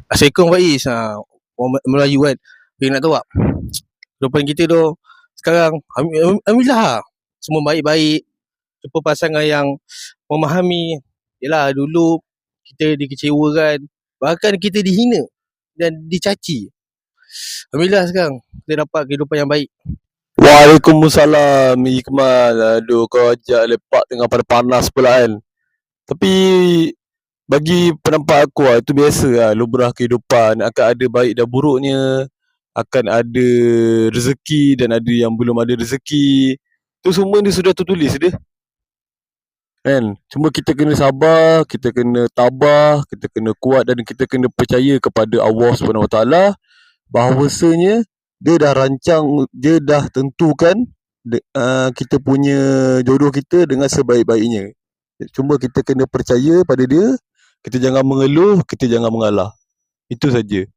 Assalamualaikum Faiz. Orang Melayu kan. Tapi nak tahu tak, kehidupan kita tu sekarang alhamdulillah lah. Semua baik-baik. Jumpa pasangan yang memahami. Yelah, dulu kita dikecewakan, bahkan kita dihina dan dicaci. Alhamdulillah sekarang kita dapat kehidupan yang baik. Waalaikumsalam Iqmal. Aduh, kau ajak lepak tengah pada panas pula kan. Tapi bagi pendapat aku itu biasa lah, lumrah kehidupan. Akan ada baik dan buruknya, akan ada rezeki dan ada yang belum ada rezeki. Itu semua ni sudah tertulis dia kan. Cuma kita kena sabar, kita kena tabah, kita kena kuat dan kita kena percaya kepada Allah SWT bahawasanya dia dah rancang, dia dah tentukan kita punya jodoh kita dengan sebaik-baiknya. Cuma kita kena percaya pada dia, kita jangan mengeluh, kita jangan mengalah. Itu saja.